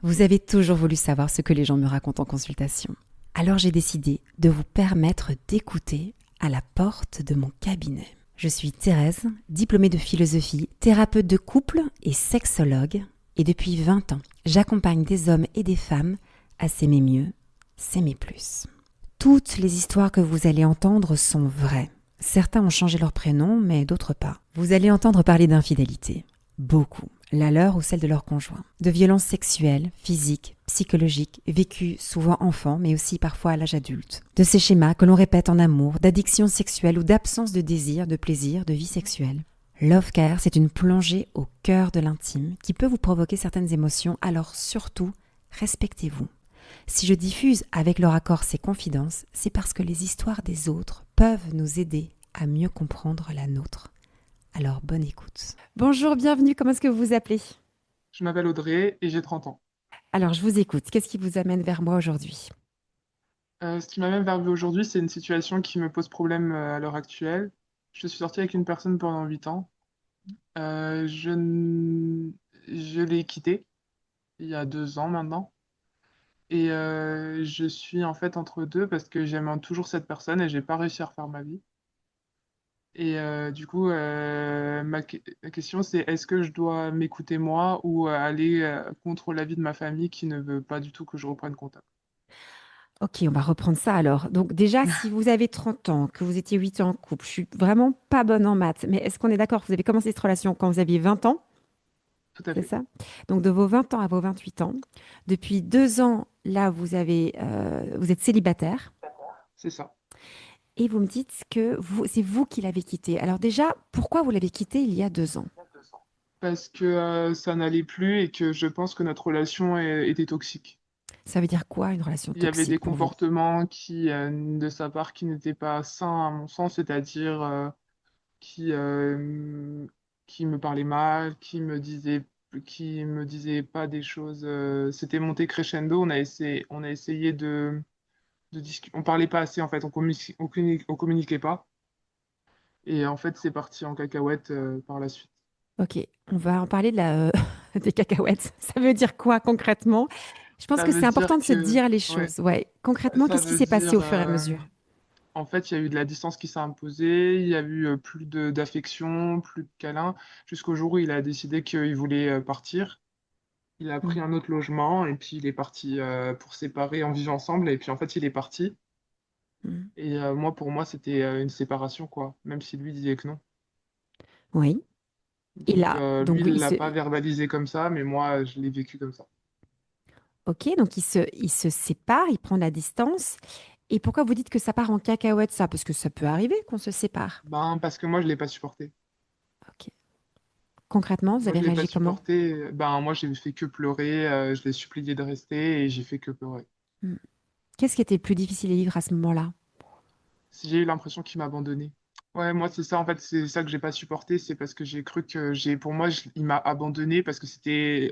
Vous avez toujours voulu savoir ce que les gens me racontent en consultation. Alors j'ai décidé de vous permettre d'écouter à la porte de mon cabinet. Je suis Thérèse, diplômée de philosophie, thérapeute de couple et sexologue. Et depuis 20 ans, j'accompagne des hommes et des femmes à s'aimer mieux, s'aimer plus. Toutes les histoires que vous allez entendre sont vraies. Certains ont changé leur prénom, mais d'autres pas. Vous allez entendre parler d'infidélité. Beaucoup. La leur ou celle de leur conjoint. De violences sexuelles, physiques, psychologiques, vécues souvent enfants, mais aussi parfois à l'âge adulte. De ces schémas que l'on répète en amour, d'addiction sexuelle ou d'absence de désir, de plaisir, de vie sexuelle. Love Care, c'est une plongée au cœur de l'intime qui peut vous provoquer certaines émotions, alors surtout, respectez-vous. Si je diffuse avec leur accord ces confidences, c'est parce que les histoires des autres peuvent nous aider à mieux comprendre la nôtre. Alors, bonne écoute. Bonjour, bienvenue, comment est-ce que vous vous appelez? Je m'appelle Audrey et j'ai 30 ans. Alors, je vous écoute. Qu'est-ce qui vous amène vers moi aujourd'hui? Ce qui m'amène vers vous aujourd'hui, c'est une situation qui me pose problème à l'heure actuelle. Je suis sorti avec une personne pendant 8 ans. Je l'ai quitté il y a 2 ans maintenant. Et je suis en fait entre deux parce que j'aime toujours cette personne et j'ai pas réussi à refaire ma vie. Et du coup, la question c'est est-ce que je dois m'écouter moi ou aller contre l'avis de ma famille qui ne veut pas du tout que je reprenne contact? Ok, on va reprendre ça alors. Donc déjà, si vous avez 30 ans, que vous étiez 8 ans en couple, je suis vraiment pas bonne en maths, mais est-ce qu'on est d'accord que vous avez commencé cette relation quand vous aviez 20 ans, Tout à c'est fait. ça? Donc de vos 20 ans à vos 28 ans, depuis 2 ans, là, vous êtes célibataire C'est ça. et vous me dites que c'est vous qui l'avez quitté. Alors déjà, pourquoi vous l'avez quitté il y a 2 ans? Parce que ça n'allait plus et que je pense que notre relation était toxique. Ça veut dire quoi une relation Il y avait des toxique pour vous? comportements de sa part qui n'étaient pas sains à mon sens, c'est-à-dire qui, qui me parlait mal, qui me disait pas des choses. C'était monté crescendo. On a essayé de discuter. On parlait pas assez en fait. On communiquait pas. Et en fait, c'est parti en cacahuète par la suite. Ok, on va en parler des cacahuètes. Ça veut dire quoi concrètement? Je pense Ça que veut c'est important dire de se que, dire les ouais, choses. Ouais. Concrètement, ça qu'est-ce qui veut s'est passé dire au fur et à mesure? En fait, il y a eu de la distance qui s'est imposée, il y a eu plus d'affection, plus de câlins, jusqu'au jour où il a décidé qu'il voulait partir. Il a pris Mm. un autre logement et puis il est parti pour séparer en vivant ensemble. Et puis en fait, il est parti. Mm. Et moi, pour moi, c'était une séparation, quoi, même si lui disait que non. Oui. Et Donc là, lui, donc oui, il l'a pas verbalisé comme ça, mais moi, je l'ai vécu comme ça. ok, donc il se sépare, il prend la distance. Et pourquoi vous dites que ça part en cacahuète, ça? Parce que ça peut arriver qu'on se sépare. Ben, parce que moi, je l'ai pas supporté. Ok. Concrètement, vous Moi, avez je l'ai pas réagi comment? supporté. Ben, moi, j'ai fait que pleurer. Je l'ai supplié de rester et j'ai fait que pleurer. Mm. Qu'est-ce qui était le plus difficile à vivre à ce moment-là? Si j'ai eu l'impression qu'il m'abandonnait. Ouais, moi, c'est ça, en fait, c'est ça que j'ai pas supporté, c'est parce que j'ai cru que pour moi, il m'a abandonné parce que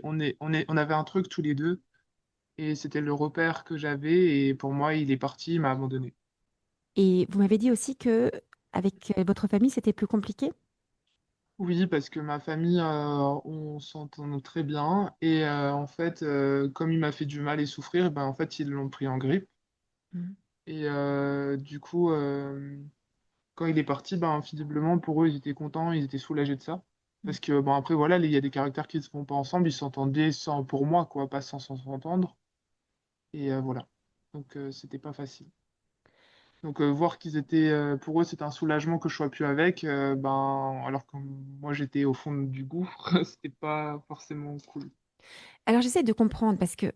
on avait un truc tous les deux et c'était le repère que j'avais et pour moi, il est parti, il m'a abandonné. Et vous m'avez dit aussi que avec votre famille, c'était plus compliqué? Oui, parce que ma famille, on s'entend très bien et en fait, comme il m'a fait du mal et souffrir, ben, en fait, ils l'ont pris en grippe Mm. et du coup, quand il est parti, ben, visiblement, pour eux, ils étaient contents, ils étaient soulagés de ça. Mm. Parce que, bon, après, voilà, il y a des caractères qui ne se font pas ensemble, ils s'entendaient sans, pour moi, quoi, pas sans s'entendre. Et voilà. Donc, c'était pas facile. Donc, voir qu'ils étaient, pour eux, c'était un soulagement que je sois plus avec, ben, alors que moi, j'étais au fond du gouffre, c'était pas forcément cool. Alors j'essaie de comprendre parce que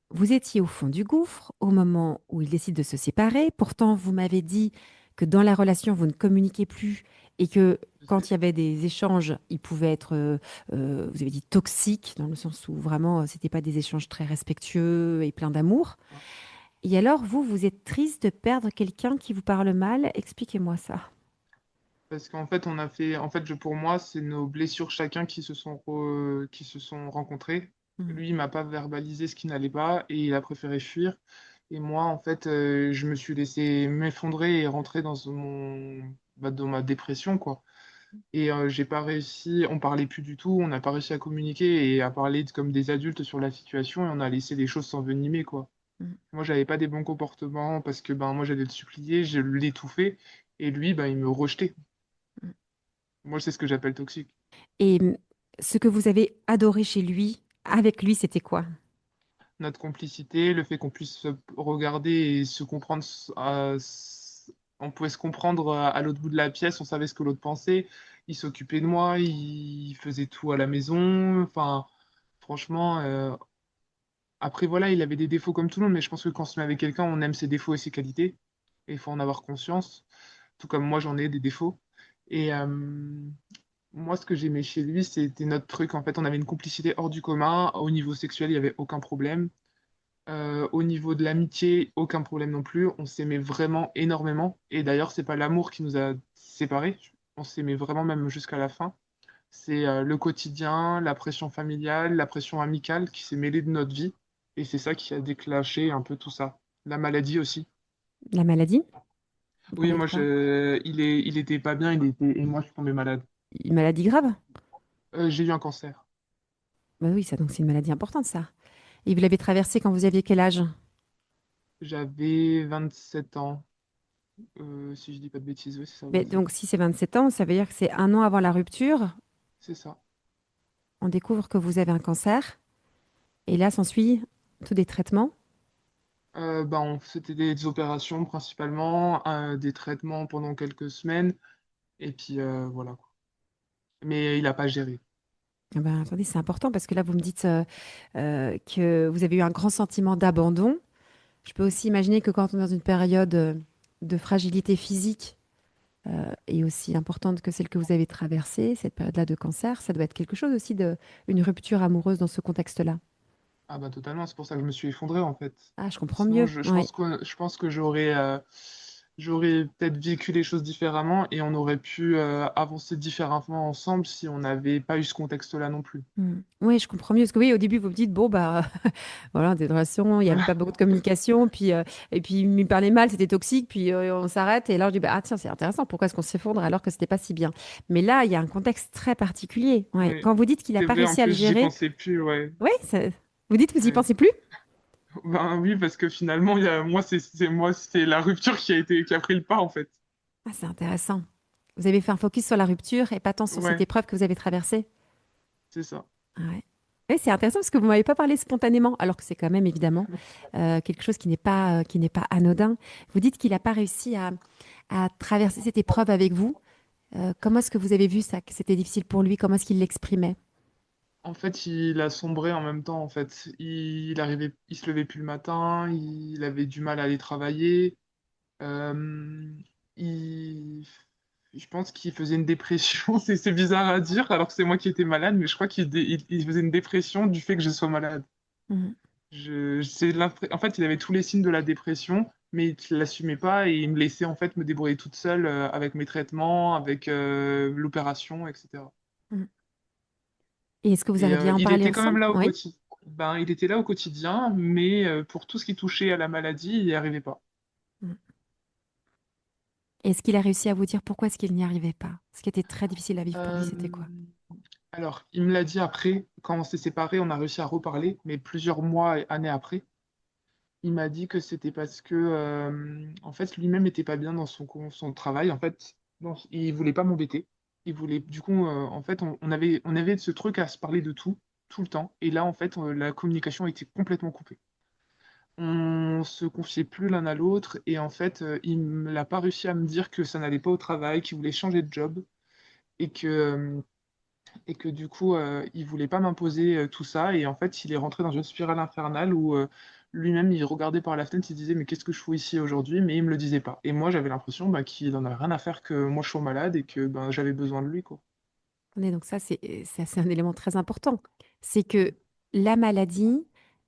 vous étiez au fond du gouffre au moment où ils décident de se séparer. Pourtant, vous m'avez dit que dans la relation, vous ne communiquez plus et que Je quand sais. il y avait des échanges, ils pouvaient être, vous avez dit toxiques, dans le sens où vraiment, c'était pas des échanges très respectueux et pleins d'amour. Et alors, vous êtes triste de perdre quelqu'un qui vous parle mal. Expliquez-moi ça. Parce qu'en fait, pour moi, c'est nos blessures chacun qui se sont rencontrées. Mm. Lui, il m'a pas verbalisé ce qui n'allait pas et il a préféré fuir. Et moi, en fait, je me suis laissé m'effondrer et rentrer dans dans ma dépression, quoi. Et j'ai pas réussi, on parlait plus du tout, on n'a pas réussi à communiquer et à parler comme des adultes sur la situation et on a laissé les choses s'envenimer, quoi. Mm, Moi, j'avais pas des bons comportements parce que ben moi j'allais le supplier, je l'étouffais et lui, ben il me rejetait. mm. Moi, c'est ce que j'appelle toxique. Et ce que vous avez adoré chez lui, avec lui, c'était quoi? Notre complicité, le fait qu'on puisse se regarder et se comprendre, on pouvait se comprendre à l'autre bout de la pièce, on savait ce que l'autre pensait, il s'occupait de moi, il faisait tout à la maison, enfin, franchement, après voilà, il avait des défauts comme tout le monde, mais je pense que quand on se met avec quelqu'un, on aime ses défauts et ses qualités, et il faut en avoir conscience, tout comme moi j'en ai des défauts. Et moi, ce que j'aimais chez lui, c'était notre truc, en fait, on avait une complicité hors du commun, au niveau sexuel, il n'y avait aucun problème. Au niveau de l'amitié, aucun problème non plus. On s'aimait vraiment énormément. Et d'ailleurs, c'est pas l'amour qui nous a séparés. On s'aimait vraiment même jusqu'à la fin. C'est le quotidien, la pression familiale, la pression amicale qui s'est mêlée de notre vie. Et c'est ça qui a déclenché un peu tout ça. La maladie aussi. La maladie? Vous Oui, parlez de moi, quoi? il était pas bien, et moi, je suis tombé malade. Une maladie grave? J'ai eu un cancer. Bah oui, ça, donc c'est une maladie importante, ça. Et vous l'avez traversée quand vous aviez quel âge? J'avais 27 ans. Si je dis pas de bêtises, oui, c'est ça, Mais 27 donc, ans. si c'est 27 ans, ça veut dire que c'est un an avant la rupture, C'est ça. on découvre que vous avez un cancer. Et là, s'ensuit tous des traitements. C'était des opérations principalement, des traitements pendant quelques semaines, et puis voilà, quoi. Mais il n'a pas géré. Ah ben, attendez, c'est important parce que là, vous me dites que vous avez eu un grand sentiment d'abandon. Je peux aussi imaginer que quand on est dans une période de fragilité physique et aussi importante que celle que vous avez traversée, cette période-là de cancer, ça doit être quelque chose aussi de une rupture amoureuse dans ce contexte-là. Ah bah totalement, c'est pour ça que je me suis effondré en fait. Ah, je comprends Sinon, mieux. Oui. je pense que j'aurais peut-être vécu les choses différemment et on aurait pu avancer différemment ensemble si on n'avait pas eu ce contexte-là non plus. Mm. Oui, je comprends mieux. Parce que oui, au début, vous me dites, bon, bah, voilà, des relations, il n'y avait pas beaucoup de communication, puis, et puis il me parlait mal, c'était toxique, puis on s'arrête. Et là, je dis, bah, ah, tiens, c'est intéressant, pourquoi est-ce qu'on s'effondre alors que c'était pas si bien? Mais là, il y a un contexte très particulier. Ouais. Oui, Quand vous dites qu'il n'a c'est pas vrai, en réussi à le plus j'y gérer, pensais plus, ouais. ouais, vous dites, vous y Ouais. pensez plus? Ben oui, parce que finalement, moi, c'est la rupture qui a pris le pas en fait. Ah, c'est intéressant. Vous avez fait un focus sur la rupture et pas tant sur cette Ouais, épreuve que vous avez traversée. c'est ça. Ouais. Oui, c'est intéressant parce que vous m'avez pas parlé spontanément, alors que c'est quand même évidemment quelque chose qui n'est pas anodin. Vous dites qu'il n'a pas réussi à traverser cette épreuve avec vous. Comment est-ce que vous avez vu ça, que c'était difficile pour lui? Comment est-ce qu'il l'exprimait? En fait, il a sombré en même temps, en fait. Il se levait plus le matin, il avait du mal à aller travailler. euh, il- je pense qu'il faisait une dépression. C'est bizarre à dire, alors que c'est moi qui étais malade, mais je crois il faisait une dépression du fait que je sois malade. Mhm, En fait, il avait tous les signes de la dépression, mais il ne l'assumait pas et il me laissait en fait me débrouiller toute seule avec mes traitements, avec l'opération, etc. mhm. Et est-ce que vous Et arriviez à en il parler était quand même ensemble? là au Oui. quotidien. Ben, il était là au quotidien, mais pour tout ce qui touchait à la maladie, il n'y arrivait pas. Mhm. Est-ce qu'il a réussi à vous dire pourquoi est-ce qu'il n'y arrivait pas? Ce qui était très difficile à vivre pour lui, Euh, c'était quoi? alors, il me l'a dit après, quand on s'est séparés, on a réussi à reparler, mais plusieurs mois et années après, il m'a dit que c'était parce que, en fait, lui-même n'était pas bien dans son travail. En fait, non, il voulait pas m'embêter. Il voulait, du coup, en fait, on avait ce truc à se parler de tout le temps. Et là, en fait, la communication était complètement coupée. On se confiait plus l'un à l'autre et en fait, il n'a pas réussi à me dire que ça n'allait pas au travail, qu'il voulait changer de job et et que du coup, il voulait pas m'imposer tout ça et en fait, il est rentré dans une spirale infernale où lui-même, il regardait par la fenêtre, il disait mais qu'est-ce que je fous ici aujourd'hui? Mais il me le disait pas. Et moi, j'avais l'impression bah, qu'il en avait rien à faire que moi je sois malade et que ben, j'avais besoin de lui, quoi. Attendez, donc ça, c'est un élément très important. C'est que la maladie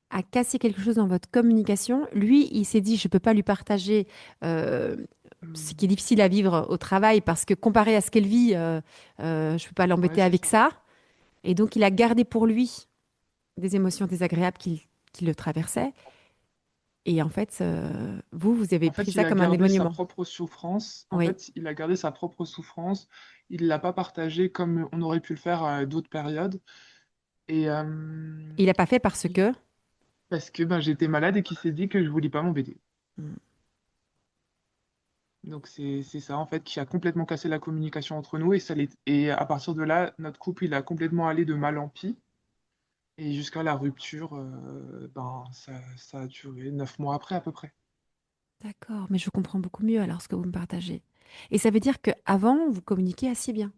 a cassé quelque chose dans votre communication. Lui, il s'est dit, je ne peux pas lui partager euh, ce qui est difficile à vivre au travail parce que comparé à ce qu'elle vit, je ne peux pas Ouais, l'embêter c'est avec ça. ça. Et donc, il a gardé pour lui des émotions désagréables qui le traversaient. Et en fait, vous avez En pris fait, il ça a comme un gardé sa éloignement. propre souffrance. En Oui. fait, il a gardé sa propre souffrance. il l'a pas partagé comme on aurait pu le faire à d'autres périodes. Et Il n'a pas fait parce que... parce que ben, j'étais malade et qu'il s'est dit que je voulais pas m'embêter. Mm. Donc c'est ça en fait qui a complètement cassé la communication entre nous et à partir de là, notre couple il a complètement allé de mal en pis et jusqu'à la rupture, ben ça a duré 9 mois après à peu près. D'accord, mais je comprends beaucoup mieux alors ce que vous me partagez. Et ça veut dire qu'avant, vous communiquiez assez bien.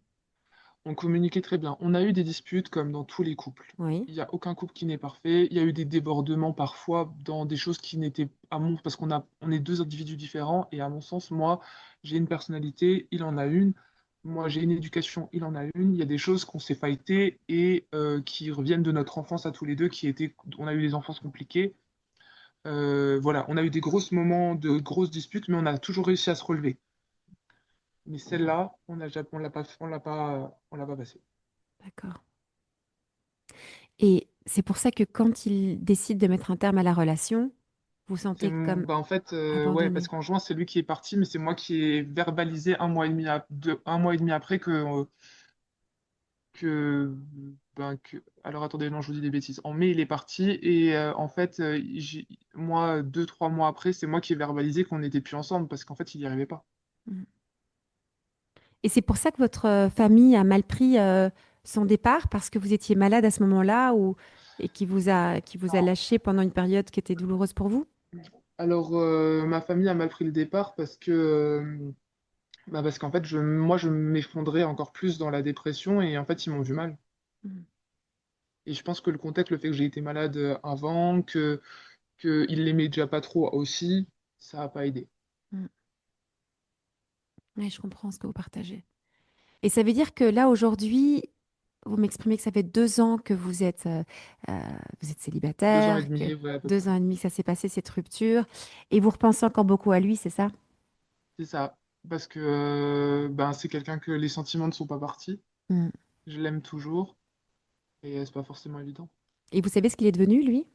On communiquait très bien. On a eu des disputes comme dans tous les couples. Oui. Il n'y a aucun couple qui n'est parfait. Il y a eu des débordements parfois dans des choses qui n'étaient, parce on est deux individus différents et à mon sens, moi, j'ai une personnalité, il en a une. Moi, j'ai une éducation, il en a une. Il y a des choses qu'on s'est fightées et qui reviennent de notre enfance à tous les deux, on a eu des enfances compliquées. Voilà, on a eu des gros moments de grosses disputes, mais on a toujours réussi à se relever. Mais celle-là, on l'a pas passée. D'accord. Et c'est pour ça que quand il décide de mettre un terme à la relation, vous sentez comme Bah en fait, ouais, parce abandonné. qu'en juin, c'est lui qui est parti, mais c'est moi qui ai verbalisé un mois et demi après alors attendez, non, je vous dis des bêtises. En mai, il est parti, et en fait, moi, 2, 3 mois après, c'est moi qui ai verbalisé qu'on n'était plus ensemble, parce qu'en fait, il n'y arrivait pas. Mm. Et c'est pour ça que votre famille a mal pris son départ parce que vous étiez malade à ce moment-là ou et qui vous a lâché pendant une période qui était douloureuse pour vous? Alors, ma famille a mal pris le départ parce qu'en fait, moi, je m'effondrais encore plus dans la dépression, et en fait, ils m'ont vu mal. Mm. Et je pense que le contexte, le fait que j'ai été malade avant, qu'il l'aimait déjà pas trop aussi, ça n'a pas aidé. Mm. Ouais, je comprends ce que vous partagez. Et ça veut dire que là, aujourd'hui, vous m'exprimez que ça fait 2 ans que euh, vous êtes 2 ans et célibataire, que demi, ouais, à peu deux près. ans et demi que ça s'est passé, cette rupture, et vous repensez encore beaucoup à lui, c'est ça? C'est ça. Parce que ben, c'est quelqu'un que les sentiments ne sont pas partis. Mm. Je l'aime toujours. Et c'est pas forcément évident. Et vous savez ce qu'il est devenu, lui?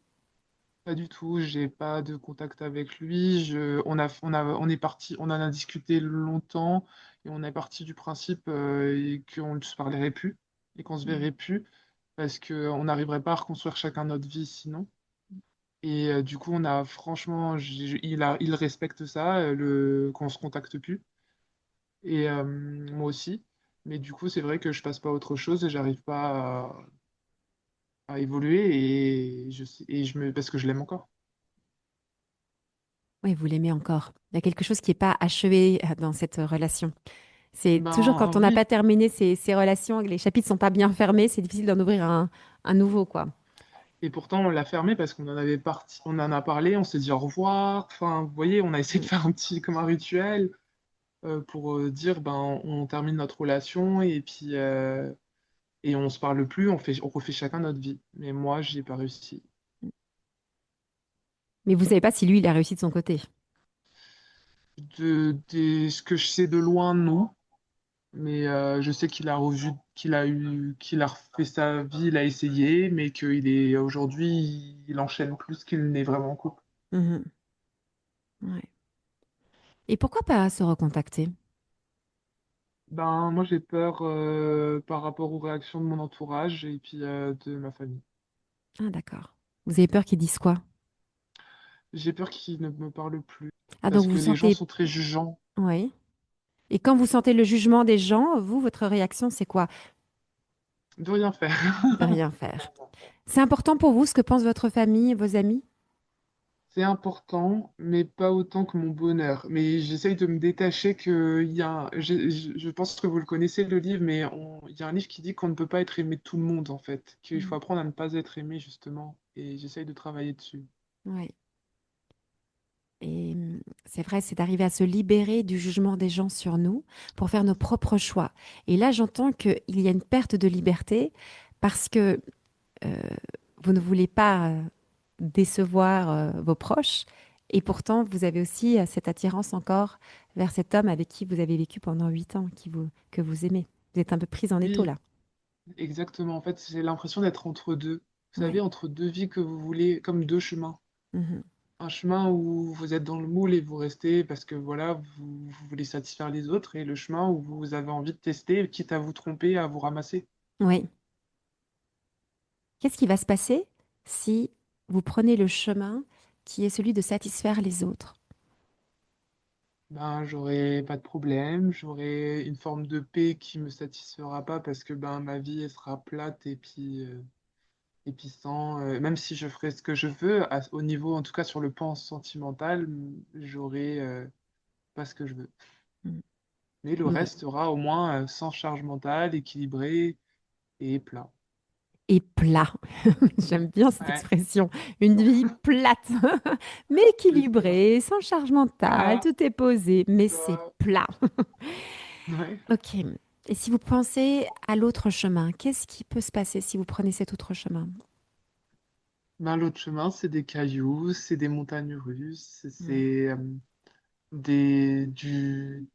Pas du tout, j'ai pas de contact avec lui. On est parti, on en a discuté longtemps et on est parti du principe qu'on ne se parlerait plus et qu'on se verrait Mm. plus parce qu'on n'arriverait pas à reconstruire chacun notre vie sinon. Et du coup, on a franchement, il respecte ça, qu'on se contacte plus. Et moi aussi. Mais du coup, c'est vrai que je passe pas à autre chose et j'arrive pas à évoluer parce que je l'aime encore. Oui, vous l'aimez encore. Il y a quelque chose qui n'est pas achevé dans cette relation. C'est toujours quand Ben on n'a oui. pas terminé ces relations, que les chapitres sont pas bien fermés, c'est difficile d'en ouvrir un nouveau, quoi. Et pourtant, on l'a fermé parce on en a parlé, on s'est dit au revoir. Enfin, vous voyez, on a essayé de Mm. faire comme un rituel pour dire, ben, on termine notre relation et on se parle plus, on refait chacun notre vie. Mais moi, j'y ai pas réussi. Mais vous savez pas si lui, il a réussi de son côté. Ce que je sais de loin, non. Mais je sais qu'il a refait sa vie, il a essayé, mais aujourd'hui, il enchaîne plus qu'il n'est vraiment en couple. Mhm. Ouais. Et pourquoi pas se recontacter? Ben, moi, j'ai peur par rapport aux réactions de mon entourage et puis de ma famille. Ah, d'accord. Vous avez peur qu'ils disent quoi? J'ai peur qu'il ne me parle plus Ah, donc parce vous que les gens sentez... sont très jugeants. Oui. Et quand vous sentez le jugement des gens, vous, votre réaction, c'est quoi? De rien faire. De rien faire. C'est important pour vous ce que pense votre famille, vos amis? C'est important, mais pas autant que mon bonheur. Mais j'essaye de me détacher que il y a je pense que vous le connaissez le livre, mais il y a un livre qui dit qu'on ne peut pas être aimé de tout le monde en fait, qu'il faut Mm. apprendre à ne pas être aimé justement. Et j'essaye de travailler dessus. Ouais. Et c'est vrai, c'est d'arriver à se libérer du jugement des gens sur nous pour faire nos propres choix. Et là, j'entends qu'il y a une perte de liberté parce que euh, vous ne voulez pas décevoir vos proches. Et pourtant, vous avez aussi cette attirance encore vers cet homme avec qui vous avez vécu pendant 8 ans, que vous aimez. Vous êtes un peu prise en étau Oui, là. exactement. En fait, j'ai l'impression d'être entre deux. Vous savez, Ouais. entre deux vies que vous voulez, comme deux chemins. Mhm. un chemin où vous êtes dans le moule et vous restez parce que voilà, vous voulez satisfaire les autres, et le chemin où vous avez envie de tester, quitte à vous tromper, à vous ramasser. Oui. Qu'est-ce qui va se passer si vous prenez le chemin qui est celui de satisfaire les autres? Ben, j'aurai pas de problème, j'aurai une forme de paix qui me satisfera pas parce que ben ma vie elle sera plate et puis sans même si je ferai ce que je veux au niveau en tout cas sur le plan sentimental, j'aurai pas ce que je veux. Mm. Mais le Bon. reste sera au moins sans charge mentale, équilibré et plat. Et plat. J'aime bien cette Ouais, expression. Une vie plate, mais c'est ça. équilibrée, sans charge mentale, Voilà. tout est posé, mais c'est Ça. plat. Ouais. Ok. Et si vous pensez à l'autre chemin, qu'est-ce qui peut se passer si vous prenez cet autre chemin? Ben, l'autre chemin, c'est des cailloux, c'est des montagnes russes, Mm, c'est du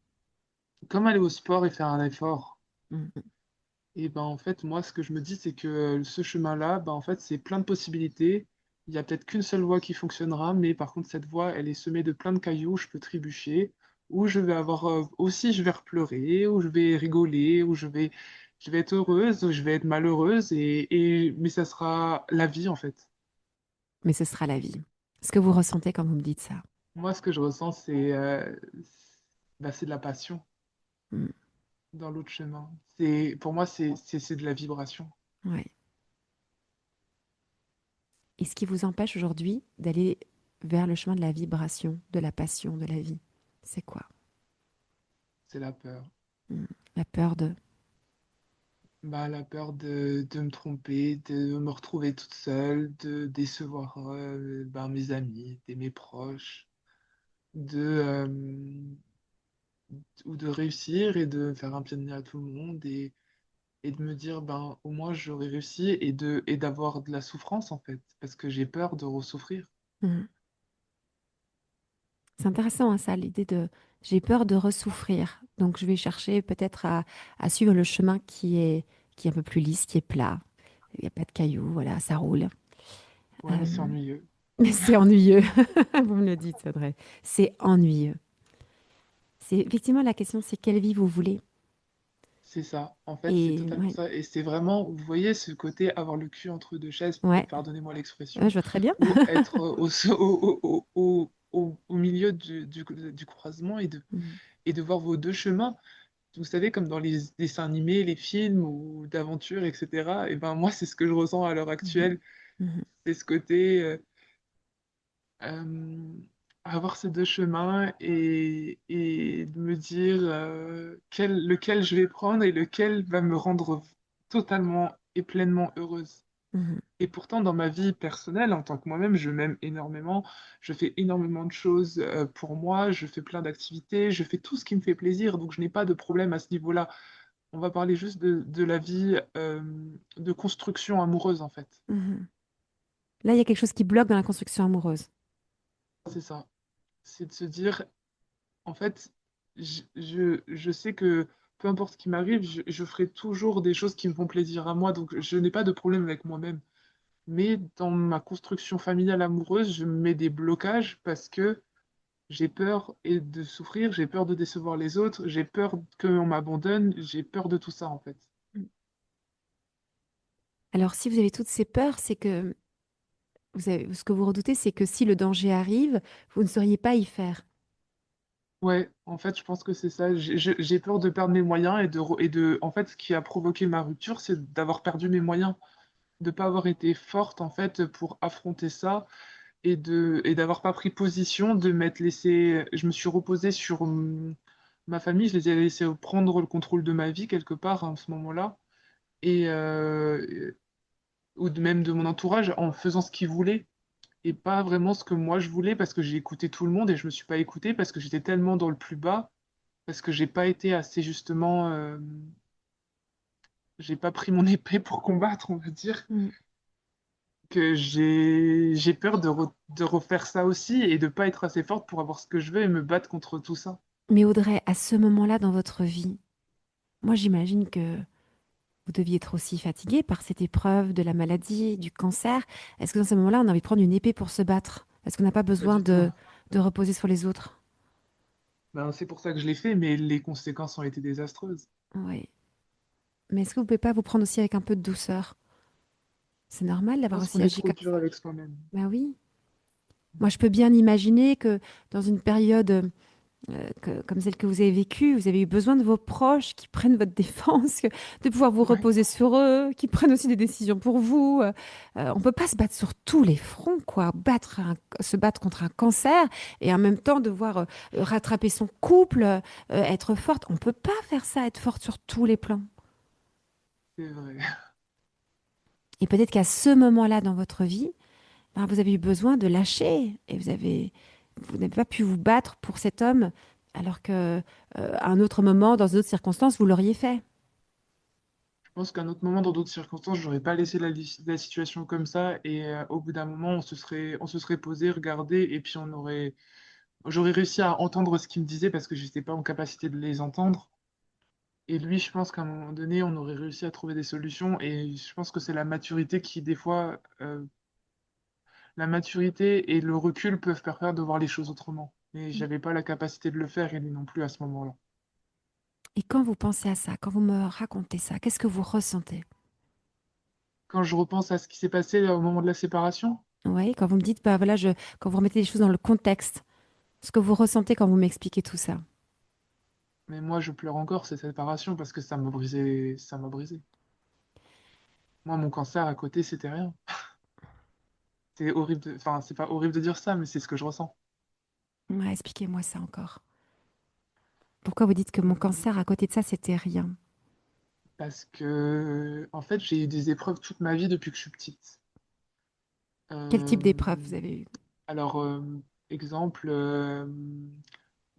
comme aller au sport et faire un effort. mm, Et ben en fait, moi, ce que je me dis, c'est que ce chemin-là, ben en fait, c'est plein de possibilités. Il y a peut-être qu'une seule voie qui fonctionnera, mais par contre, cette voie, elle est semée de plein de cailloux, je peux trébucher, ou je vais avoir aussi, je vais pleurer, ou je vais rigoler, ou je vais être heureuse, ou je vais être malheureuse, mais ça sera la vie, en fait. mais ce sera la vie. Ce que vous ressentez quand vous me dites ça. Moi, ce que je ressens, c'est de la passion Mm, dans l'autre chemin. Pour moi, c'est de la vibration. ouais. Et ce qui vous empêche aujourd'hui d'aller vers le chemin de la vibration, de la passion, de la vie, c'est quoi? C'est la peur. Mm, la peur de... Bah, la peur de me tromper, de me retrouver toute seule, de décevoir ben, mes amis, mes proches, ou de réussir et de faire un pied de nez à tout le monde et de me dire, ben, au moins j'aurais réussi et d'avoir de la souffrance en fait, parce que j'ai peur de ressouffrir. Mm. C'est intéressant, hein, ça, l'idée de j'ai peur de ressouffrir. Donc je vais chercher peut-être à suivre le chemin qui est un peu plus lisse, qui est plat. Il n'y a pas de cailloux, voilà, ça roule. Ouais, mais c'est ennuyeux. Mais c'est ennuyeux. Vous me le dites, Audrey. C'est ennuyeux. C'est effectivement la question, c'est quelle vie vous voulez. C'est ça, en fait, c'est Et totalement ouais, ça. Et c'est vraiment, vous voyez, ce côté avoir le cul entre deux chaises, ouais, pardonnez-moi ouais, l'expression, je vois très bien. ou être au milieu du croisement Mm, et de voir vos deux chemins. Vous savez, comme dans les dessins animés, les films ou d'aventures, etc. Et ben moi, c'est ce que je ressens à l'heure mhm, actuelle. mhm, C'est ce côté euh, avoir ces deux chemins et de me dire lequel je vais prendre et lequel va me rendre totalement et pleinement heureuse. mhm, Et pourtant, dans ma vie personnelle, en tant que moi-même, je m'aime énormément. Je fais énormément de choses pour moi. Je fais plein d'activités. Je fais tout ce qui me fait plaisir. Donc, je n'ai pas de problème à ce niveau-là. On va parler juste de la vie de construction amoureuse, en fait. mhm. Là, il y a quelque chose qui bloque dans la construction amoureuse. C'est ça. C'est de se dire, en fait, je sais que peu importe ce qui m'arrive, je ferai toujours des choses qui me font plaisir à moi. Donc, je n'ai pas de problème avec moi-même. Mais dans ma construction familiale amoureuse, je me mets des blocages parce que j'ai peur et de souffrir, j'ai peur de décevoir les autres, j'ai peur qu'on m'abandonne, j'ai peur de tout ça en fait. Alors, si vous avez toutes ces peurs, c'est que ce que vous redoutez, c'est que si le danger arrive, vous ne sauriez pas y faire. Ouais, en fait, je pense que c'est ça. J'ai peur de perdre mes moyens en fait, ce qui a provoqué ma rupture, c'est d'avoir perdu mes moyens, de pas avoir été forte en fait pour affronter ça et d'avoir pas pris position, de m'être laissé. Je me suis reposée sur ma famille, je les ai laissés prendre le contrôle de ma vie quelque part à ce moment-là. Et, même de mon entourage en faisant ce qu'ils voulaient et pas vraiment ce que moi je voulais parce que j'ai écouté tout le monde et je me suis pas écouté parce que j'étais tellement dans le plus bas, parce que j'ai pas été assez justement, j'ai pas pris mon épée pour combattre, on va dire, Mm. que j'ai peur de refaire ça aussi et de pas être assez forte pour avoir ce que je veux et me battre contre tout ça. Mais Audrey, à ce moment-là dans votre vie, moi j'imagine que vous deviez être aussi fatiguée par cette épreuve de la maladie, du cancer. Est-ce que dans ce moment-là, on a envie de prendre une épée pour se battre? Est-ce qu'on n'a pas Pas besoin du tout. de reposer sur les autres? Ben, c'est pour ça que je l'ai fait, mais les conséquences ont été désastreuses. Oui. Mais est-ce que vous pouvez pas vous prendre aussi avec un peu de douceur? C'est normal Je d'avoir pense aussi qu'on est agi trop comme dur ça. avec soi-même. Ben oui. Moi, je peux bien imaginer que dans une période comme celle que vous avez vécue, vous avez eu besoin de vos proches qui prennent votre défense, de pouvoir vous Ouais, reposer sur eux, qui prennent aussi des décisions pour vous. On peut pas se battre sur tous les fronts, quoi. Se battre contre un cancer et en même temps devoir rattraper son couple, être forte. On peut pas faire ça, être forte sur tous les plans. c'est vrai. Et peut-être qu'à ce moment-là dans votre vie, ben, vous avez eu besoin de lâcher et vous n'avez pas pu vous battre pour cet homme alors que à un autre moment, dans d'autres circonstances, vous l'auriez fait. Je pense qu'à un autre moment, dans d'autres circonstances, j'aurais pas laissé la situation comme ça et au bout d'un moment, on se serait posé, regardé et puis j'aurais réussi à entendre ce qu'il me disait parce que je n'étais pas en capacité de les entendre. Et lui, je pense qu'à un moment donné, on aurait réussi à trouver des solutions et je pense que c'est la maturité qui, des fois, la maturité et le recul peuvent permettre de voir les choses autrement. Mais j'avais pas la capacité de le faire et lui non plus à ce moment-là. Et quand vous pensez à ça, quand vous me racontez ça, qu'est-ce que vous ressentez? Quand je repense à ce qui s'est passé au moment de la séparation, Oui, quand vous me dites, bah voilà, quand vous remettez les choses dans le contexte, ce que vous ressentez quand vous m'expliquez tout ça. mais moi je pleure encore cette séparation parce que ça m'a brisé, ça m'a brisé. Moi, mon cancer à côté, c'était rien. C'est horrible enfin, c'est pas horrible de dire ça, mais c'est ce que je ressens. Ouais, expliquez-moi ça encore. Pourquoi vous dites que mon cancer à côté de ça, c'était rien? Parce que, en fait, j'ai eu des épreuves toute ma vie depuis que je suis petite. Quel type d'épreuve Euh, vous avez eu? alors, exemple,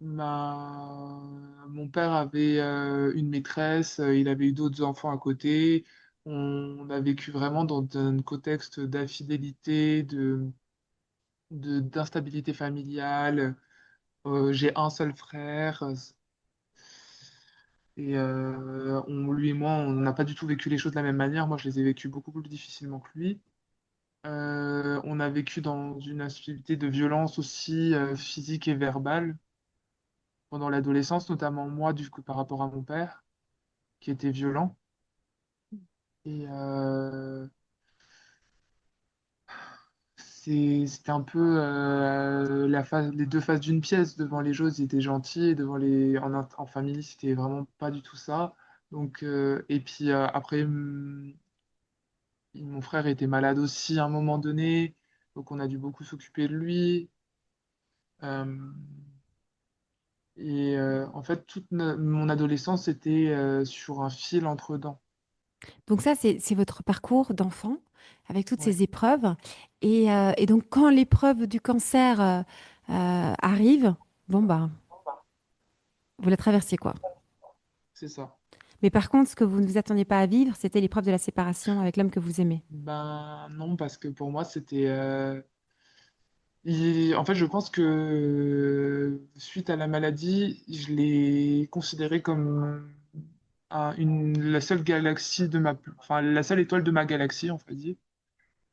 mon père avait une maîtresse, il avait eu d'autres enfants à côté. On a vécu vraiment dans un contexte d'infidélité, d'instabilité familiale. J'ai un seul frère. Et lui et moi, on n'a pas du tout vécu les choses de la même manière. Moi, je les ai vécues beaucoup plus difficilement que lui. On a vécu dans une instabilité de violence aussi physique et verbale pendant l'adolescence, notamment moi, du coup, par rapport à mon père, qui était violent. Et c'était un peu les deux faces d'une pièce. Devant les choses, ils étaient gentils, et en famille, c'était vraiment pas du tout ça. Donc, et puis après, mon frère était malade aussi à un moment donné, donc on a dû beaucoup s'occuper de lui. Euh, et en fait, toute mon adolescence était sur un fil entre dents. Donc ça, c'est votre parcours d'enfant avec toutes Ouais, ces épreuves. Et donc, quand l'épreuve du cancer arrive, bon, bah, vous la traversiez, quoi. c'est ça. Mais par contre, ce que vous ne vous attendiez pas à vivre, c'était l'épreuve de la séparation avec l'homme que vous aimez. Ben non, parce que pour moi, c'était... en fait, je pense que suite à la maladie, je l'ai considéré comme la seule galaxie enfin, la seule étoile de ma galaxie, on va dire.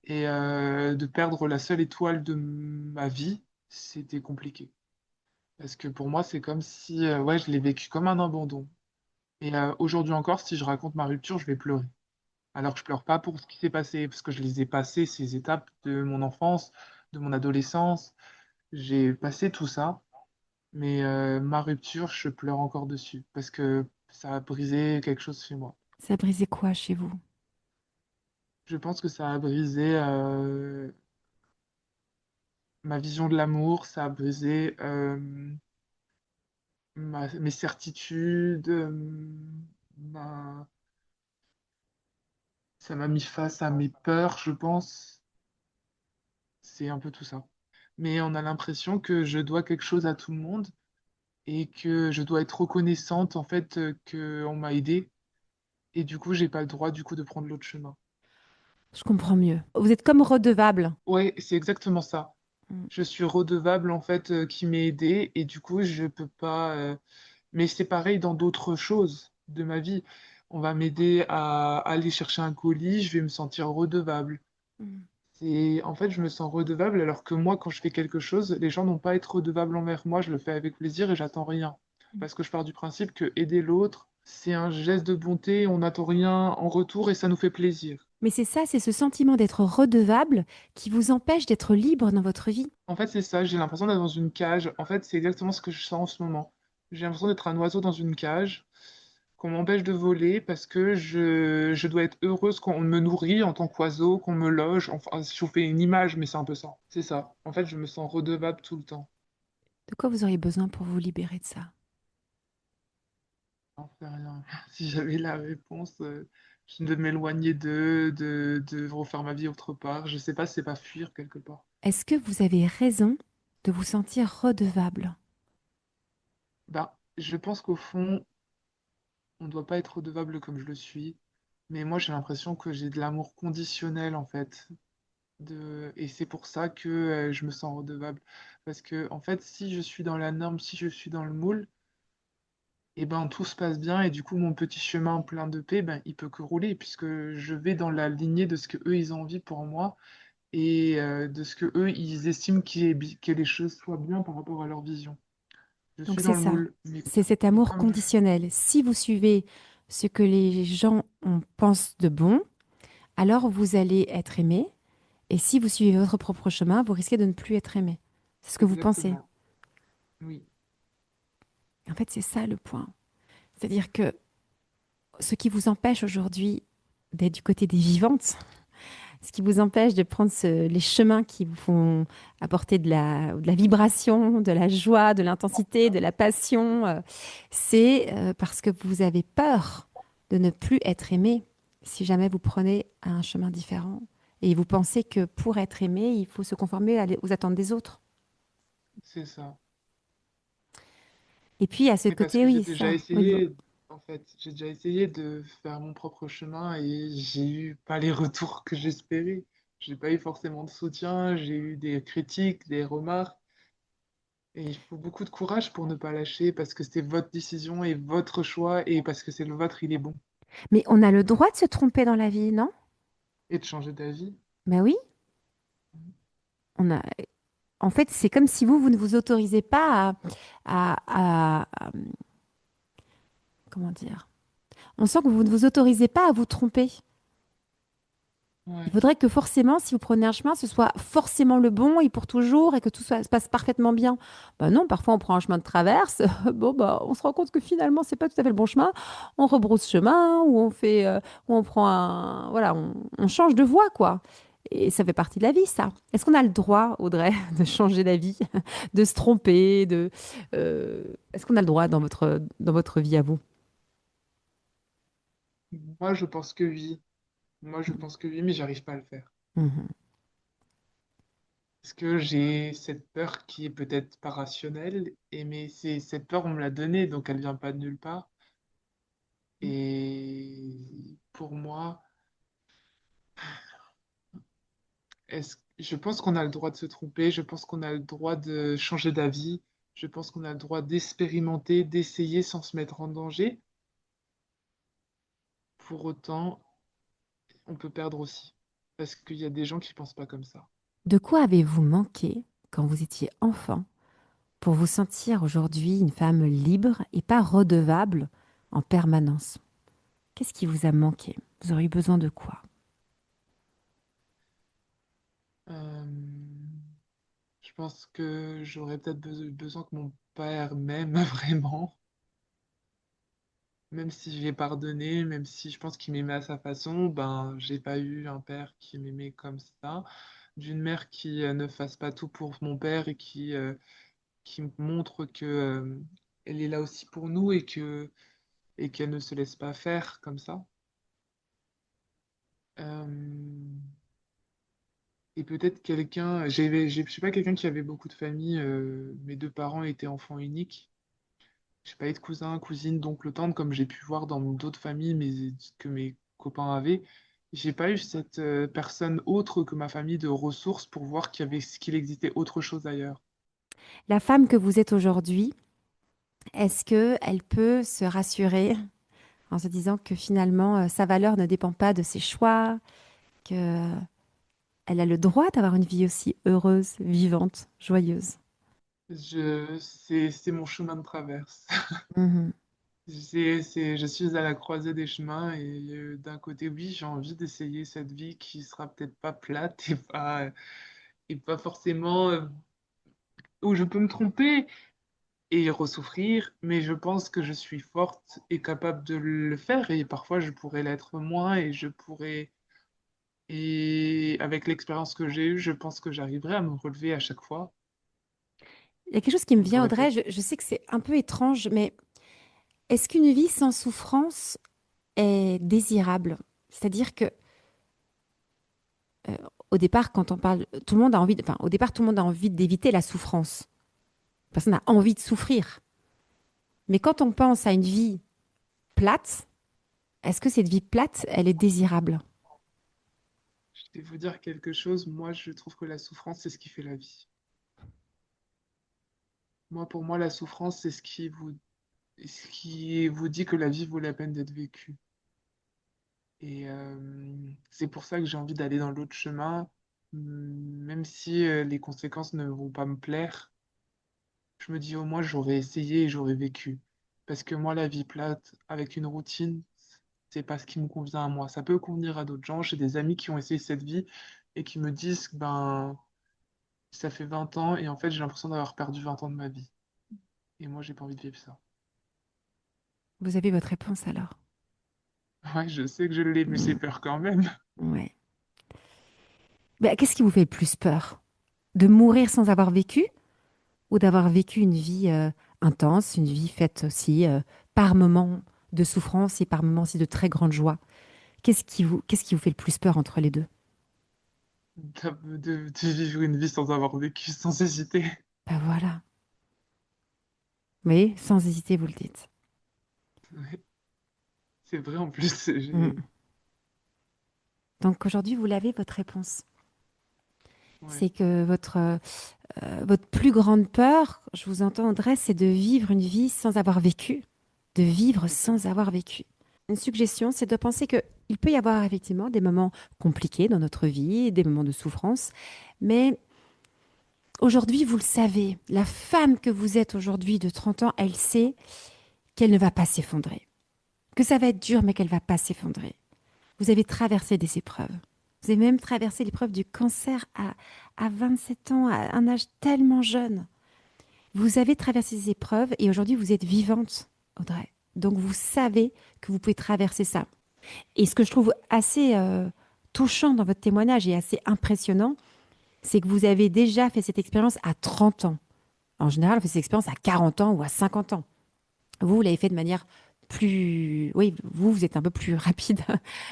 Et de perdre la seule étoile de ma vie, c'était compliqué. Parce que pour moi, c'est comme si ouais, je l'ai vécu comme un abandon. Et aujourd'hui encore, si je raconte ma rupture, je vais pleurer. Alors que je pleure pas pour ce qui s'est passé, parce que je les ai passées, ces étapes de mon enfance, de mon adolescence. J'ai passé tout ça, mais ma rupture, je pleure encore dessus, parce que ça a brisé quelque chose chez moi. Ça a brisé quoi chez vous? Je pense que ça a brisé ma vision de l'amour, ça a brisé mes certitudes, ma- ça m'a mis face à mes peurs, je pense. C'est un peu tout ça. Mais on a l'impression que je dois quelque chose à tout le monde et que je dois être reconnaissante en fait qu'on m'a aidé. Et du coup, j'ai pas le droit du coup de prendre l'autre chemin. Je comprends mieux. Vous êtes comme redevable. Ouais, c'est exactement ça. Mm. Je suis redevable en fait qui m'ait aidé et du coup, je peux pas. Mais c'est pareil dans d'autres choses de ma vie. On va m'aider à aller chercher un colis, je vais me sentir redevable. Mm. C'est, en fait, je me sens redevable alors que moi, quand je fais quelque chose, les gens n'ont pas à être redevables envers moi. Je le fais avec plaisir et j'attends rien. Parce que je pars du principe que aider l'autre, c'est un geste de bonté, on n'attend rien en retour et ça nous fait plaisir. Mais c'est ça, c'est ce sentiment d'être redevable qui vous empêche d'être libre dans votre vie. En fait, c'est ça, j'ai l'impression d'être dans une cage. En fait, c'est exactement ce que je sens en ce moment. J'ai l'impression d'être un oiseau dans une cage, qu'on m'empêche de voler parce que je dois être heureuse qu'on me nourrit en tant qu'oiseau, qu'on me loge. Enfin, si je vous fais une image, mais c'est un peu ça. C'est ça. En fait, je me sens redevable tout le temps. De quoi vous auriez besoin pour vous libérer de ça? J'en sais rien. Si j'avais la réponse, de m'éloigner d'eux, de refaire ma vie autre part. Je sais pas, c'est pas fuir quelque part. Est-ce que vous avez raison de vous sentir redevable? Bah, je pense qu'au fond, on ne doit pas être redevable comme je le suis. Mais moi, j'ai l'impression que j'ai de l'amour conditionnel, en fait. Et c'est pour ça que je me sens redevable. Parce que, en fait, si je suis dans la norme, si je suis dans le moule, et ben, tout se passe bien. Et du coup, mon petit chemin plein de paix, ben, il peut que rouler, puisque je vais dans la lignée de ce que eux ils ont envie pour moi et de ce que eux ils estiment que les choses soient bien par rapport à leur vision. Je Donc suis c'est dans le ça, moule. c'est cet Mais amour comme conditionnel. Si vous suivez ce que les gens pensent de bon, alors vous allez être aimé. Et si vous suivez votre propre chemin, vous risquez de ne plus être aimé. C'est ce que vous pensez. exactement, oui, En fait, c'est ça le point. C'est-à-dire que ce qui vous empêche aujourd'hui d'être du côté des vivantes, ce qui vous empêche de prendre les chemins qui vous font apporter de la vibration, de la joie, de l'intensité, de la passion, c'est parce que vous avez peur de ne plus être aimé si jamais vous prenez un chemin différent. Et vous pensez que pour être aimé, il faut se conformer aux attentes des autres. c'est ça. Et puis à ce Mais parce côté, que j'ai oui, déjà ça. Oui, bon. essayé, en fait, j'ai déjà essayé de faire mon propre chemin et j'ai eu pas les retours que j'espérais. J'ai pas eu forcément de soutien, j'ai eu des critiques, des remarques. Et il faut beaucoup de courage pour ne pas lâcher parce que c'est votre décision et votre choix et parce que c'est le vôtre, il est bon. Mais on a le droit de se tromper dans la vie, non? Et de changer d'avis. Ben oui, on a. En fait, c'est comme si vous ne vous autorisez pas à- comment dire? On sent que vous ne vous autorisez pas à vous tromper. Il Ouais, faudrait que forcément, si vous prenez un chemin, ce soit forcément le bon et pour toujours et que se passe parfaitement bien. Ben non, parfois on prend un chemin de traverse. Bon, bah, on se rend compte que finalement, c'est pas tout à fait le bon chemin. On rebrousse chemin ou on fait, ou on prend un, voilà, on change de voie, quoi. Et ça fait partie de la vie, ça. Est-ce qu'on a le droit, Audrey, de changer d'avis, de se tromper, euh, est-ce qu'on a le droit dans votre vie à vous? moi je pense que oui. Moi je pense que oui, mais j'arrive pas à le faire. Mhm. Parce que j'ai cette peur qui est peut-être pas rationnelle, mais cette peur, on me l'a donnée, donc elle vient pas de nulle part. Et pour moi, je pense qu'on a le droit de se tromper, je pense qu'on a le droit de changer d'avis, je pense qu'on a le droit d'expérimenter, d'essayer sans se mettre en danger. Pour autant, on peut perdre aussi. Parce qu'il y a des gens qui pensent pas comme ça. De quoi avez-vous manqué quand vous étiez enfant pour vous sentir aujourd'hui une femme libre et pas redevable en permanence? Qu'est-ce qui vous a manqué? Vous auriez besoin de quoi? Euh, je pense que j'aurais peut-être besoin que mon père m'aime vraiment, même si j'ai pardonné, même si je pense qu'il m'aimait à sa façon, ben j'ai pas eu un père qui m'aimait comme ça, d'une mère qui ne fasse pas tout pour mon père et qui me montre que elle est là aussi pour nous et qu'elle ne se laisse pas faire comme ça. Euh, et peut-être quelqu'un, je sais pas, quelqu'un qui avait beaucoup de familles, mes deux parents étaient enfants uniques. J'ai pas eu de cousins, cousines, d'oncles, tantes, comme j'ai pu voir dans d'autres familles que mes copains avaient. J'ai pas eu cette personne autre que ma famille de ressources pour voir qu'il existait autre chose ailleurs. La femme que vous êtes aujourd'hui, est-ce que elle peut se rassurer en se disant que finalement sa valeur ne dépend pas de ses choix, que elle a le droit d'avoir une vie aussi heureuse, vivante, joyeuse. C'est mon chemin de traverse. Mhm. Je suis à la croisée des chemins et d'un côté, oui, j'ai envie d'essayer cette vie qui sera peut-être pas plate et pas forcément où je peux me tromper et ressouffrir, mais je pense que je suis forte et capable de le faire et parfois je pourrais l'être moins et je pourrais, et avec l'expérience que j'ai eue, je pense que j'arriverai à me relever à chaque fois. Il y a quelque chose qui me Donc vient, j'aurais Audrey, peut-être. je sais que c'est un peu étrange, mais est-ce qu'une vie sans souffrance est désirable? C'est-à-dire que euh, au départ, quand on parle, tout le monde a envie, enfin, au départ, tout le monde a envie d'éviter la souffrance. Personne n'a envie de souffrir. Mais quand on pense à une vie plate, est-ce que cette vie plate, elle est désirable? Je vais vous dire quelque chose, moi je trouve que la souffrance, c'est ce qui fait la vie. Moi, pour moi, la souffrance, c'est ce qui vous dit que la vie vaut la peine d'être vécue. Et c'est pour ça que j'ai envie d'aller dans l'autre chemin, même si les conséquences ne vont pas me plaire. Je me dis au moins j'aurais essayé et j'aurais vécu. Parce que moi, la vie plate, avec une routine, c'est pas ce qui me convient à moi. Ça peut convenir à d'autres gens. J'ai des amis qui ont essayé cette vie et qui me disent que ben, ça fait 20 ans et en fait, j'ai l'impression d'avoir perdu 20 ans de ma vie. Et moi, j'ai pas envie de vivre ça. Vous avez votre réponse alors? Ouais, je sais que je l'ai, mais c'est peur quand même. Ouais. Ben, qu'est-ce qui vous fait le plus peur? De mourir sans avoir vécu ou d'avoir vécu une vie intense, une vie faite aussi par moments de souffrance et par moments aussi de très grande joie? Qu'est-ce qui vous fait le plus peur entre les deux? De vivre une vie sans avoir vécu, sans hésiter. Ben voilà. Oui, sans hésiter, vous le dites. Ouais, c'est vrai en plus. Mm. Donc aujourd'hui, vous l'avez, votre réponse. Ouais, C'est que votre plus grande peur, je vous entendrais, c'est de vivre une vie sans avoir vécu. De vivre sans totalement. avoir vécu. Une suggestion, c'est de penser que il peut y avoir effectivement des moments compliqués dans notre vie, des moments de souffrance, mais aujourd'hui, vous le savez, la femme que vous êtes aujourd'hui de 30 ans, elle sait qu'elle ne va pas s'effondrer, que ça va être dur, mais qu'elle ne va pas s'effondrer. Vous avez traversé des épreuves. Vous avez même traversé l'épreuve du cancer à 27 ans, à un âge tellement jeune. Vous avez traversé ces épreuves et aujourd'hui, vous êtes vivante, Audrey. Donc, vous savez que vous pouvez traverser ça. Et ce que je trouve assez touchant dans votre témoignage et assez impressionnant, c'est que vous avez déjà fait cette expérience à 30 ans. En général, on fait cette expérience à 40 ans ou à 50 ans. Vous l'avez fait de manière plus... Oui, vous êtes un peu plus rapide.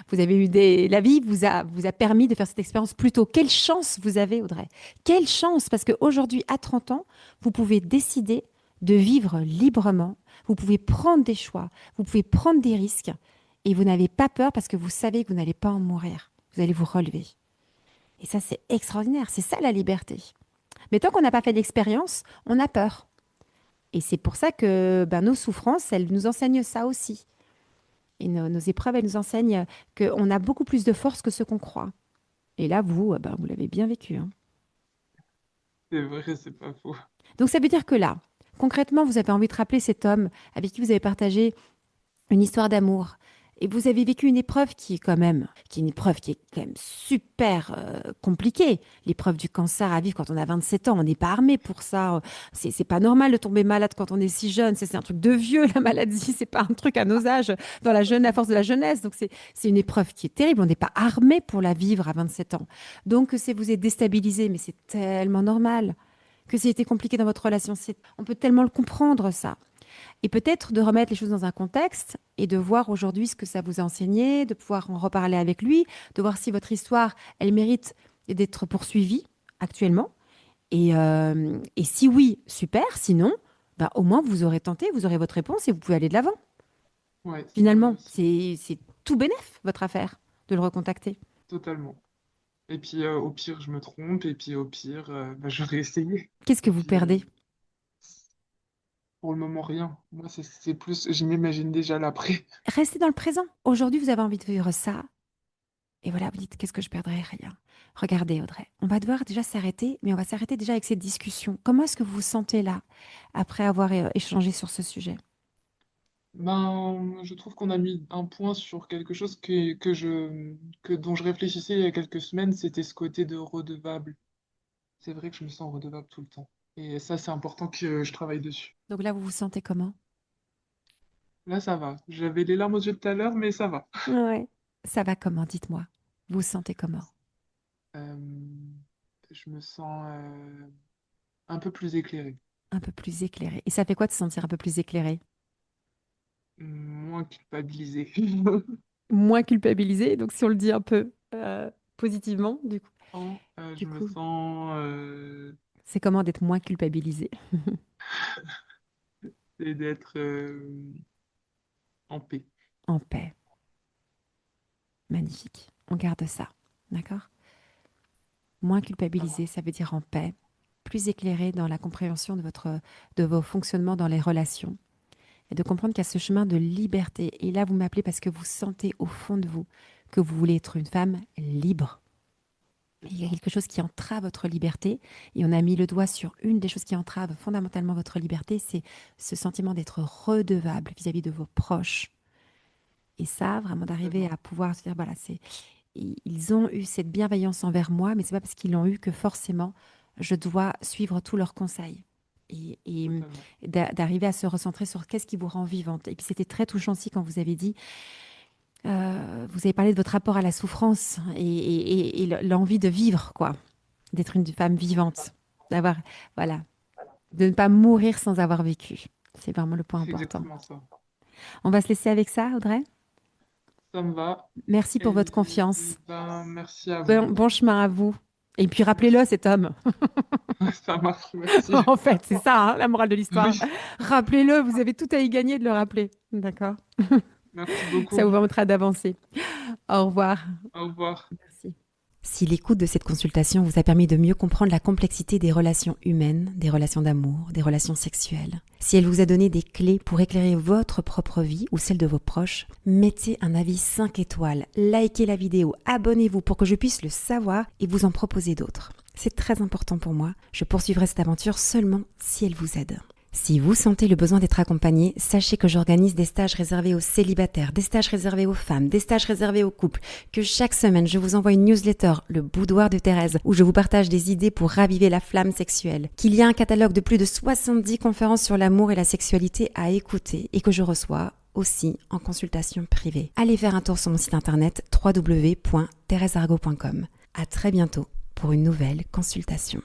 Vous avez eu des... La vie vous a permis de faire cette expérience plus tôt. Quelle chance vous avez, Audrey. Quelle chance, parce qu'aujourd'hui, à 30 ans, vous pouvez décider de vivre librement. Vous pouvez prendre des choix. Vous pouvez prendre des risques. Et vous n'avez pas peur parce que vous savez que vous n'allez pas en mourir. Vous allez vous relever. Et ça, c'est extraordinaire. C'est ça la liberté. Mais tant qu'on n'a pas fait d'expérience, on a peur. Et c'est pour ça que ben, nos souffrances, elles nous enseignent ça aussi. Et nos épreuves, elles nous enseignent qu'on a beaucoup plus de force que ce qu'on croit. Et là, vous, ben, vous l'avez bien vécu, hein. C'est vrai, c'est pas faux. Donc ça veut dire que là, concrètement, vous avez envie de rappeler cet homme avec qui vous avez partagé une histoire d'amour. Et vous avez vécu une épreuve qui est quand même, qui est une épreuve qui est quand même super compliquée. L'épreuve du cancer à vivre quand on a 27 ans, on n'est pas armé pour ça. C'est pas normal de tomber malade quand on est si jeune. C'est un truc de vieux, la maladie. C'est pas un truc à nos âges, dans la jeune, à force de la jeunesse. Donc c'est une épreuve qui est terrible. On n'est pas armé pour la vivre à 27 ans. Donc que vous êtes déstabilisé, mais c'est tellement normal. Que c'était compliqué dans votre relation, on peut tellement le comprendre, ça. Et peut-être de remettre les choses dans un contexte et de voir aujourd'hui ce que ça vous a enseigné, de pouvoir en reparler avec lui, de voir si votre histoire, elle mérite d'être poursuivie actuellement. Et si oui, super. Sinon, bah, au moins vous aurez tenté, vous aurez votre réponse et vous pouvez aller de l'avant. Ouais, c'est vrai Finalement, aussi. c'est tout bénef, votre affaire, de le recontacter. Totalement. Et puis au pire, je me trompe, et puis au pire, bah, j'aurais essayé. Qu'est-ce que Et vous puis perdez? pour le moment, rien. Moi, c'est plus, je m'imagine déjà l'après. Restez dans le présent. Aujourd'hui, vous avez envie de vivre ça. Et voilà, vous dites, qu'est-ce que je perdrais? Rien. Regardez, Audrey, on va devoir déjà s'arrêter, mais on va s'arrêter déjà avec cette discussion. Comment est-ce que vous vous sentez là, après avoir échangé sur ce sujet? Ben, je trouve qu'on a mis un point sur quelque chose dont je réfléchissais il y a quelques semaines, c'était ce côté de redevable. C'est vrai que je me sens redevable tout le temps. Et ça, c'est important que je travaille dessus. Donc là, vous vous sentez comment? Là, ça va. J'avais les larmes aux yeux tout à l'heure, mais ça va. Ouais. Ça va comment? Dites-moi. Vous vous sentez comment? Euh, je me sens un peu plus éclairé, Un peu plus éclairé. Et ça fait quoi de se sentir un peu plus éclairé? moins culpabilisé. Moins culpabilisé. Donc si on le dit un peu positivement, Je du me coup, sens c'est comment d'être moins culpabilisé? c'est d'être en paix. En paix. Magnifique. On garde ça. D'accord? Moins Ça va. culpabilisé, ça veut dire en paix. Plus éclairé dans la compréhension de vos fonctionnements dans les relations. Et de comprendre qu'il y a ce chemin de liberté. Et là, vous m'appelez parce que vous sentez au fond de vous que vous voulez être une femme libre. C'est Il y a ça. quelque chose qui entrave votre liberté. Et on a mis le doigt sur une des choses qui entrave fondamentalement votre liberté, c'est ce sentiment d'être redevable vis-à-vis de vos proches. Et ça, vraiment d'arriver Complètement. à pouvoir se dire, voilà, ils ont eu cette bienveillance envers moi, mais c'est pas parce qu'ils l'ont eu que forcément je dois suivre tous leurs conseils. Et Totalement. d'arriver à se recentrer sur qu'est-ce qui vous rend vivante. Et puis c'était très touchant aussi quand vous avez dit, vous avez parlé de votre rapport à la souffrance et l'envie de vivre, quoi, d'être une femme C'est ça. vivante, d'avoir, voilà, de ne pas mourir sans avoir vécu. C'est vraiment le point C'est important. exactement ça. On va se laisser avec ça, Audrey. Ça me va. Merci pour Et votre confiance. ben, merci à Bon, vous. bon chemin à vous. Et puis rappelez-le, Merci. cet homme. Ça marche, merci. En fait, c'est ça, hein, la morale de l'histoire. Oui, Rappelez-le, vous avez tout à y gagner de le rappeler. D'accord? merci Ça beaucoup. vous permettra d'avancer. Au revoir. Au revoir. Merci. Si l'écoute de cette consultation vous a permis de mieux comprendre la complexité des relations humaines, des relations d'amour, des relations sexuelles, si elle vous a donné des clés pour éclairer votre propre vie ou celle de vos proches, mettez un avis 5 étoiles, likez la vidéo, abonnez-vous pour que je puisse le savoir et vous en proposer d'autres. C'est très important pour moi. Je poursuivrai cette aventure seulement si elle vous aide. Si vous sentez le besoin d'être accompagné, sachez que j'organise des stages réservés aux célibataires, des stages réservés aux femmes, des stages réservés aux couples, que chaque semaine je vous envoie une newsletter, le boudoir de Thérèse, où je vous partage des idées pour raviver la flamme sexuelle, qu'il y a un catalogue de plus de 70 conférences sur l'amour et la sexualité à écouter et que je reçois aussi en consultation privée. Allez faire un tour sur mon site internet www.thereseargot.com. À très bientôt pour une nouvelle consultation.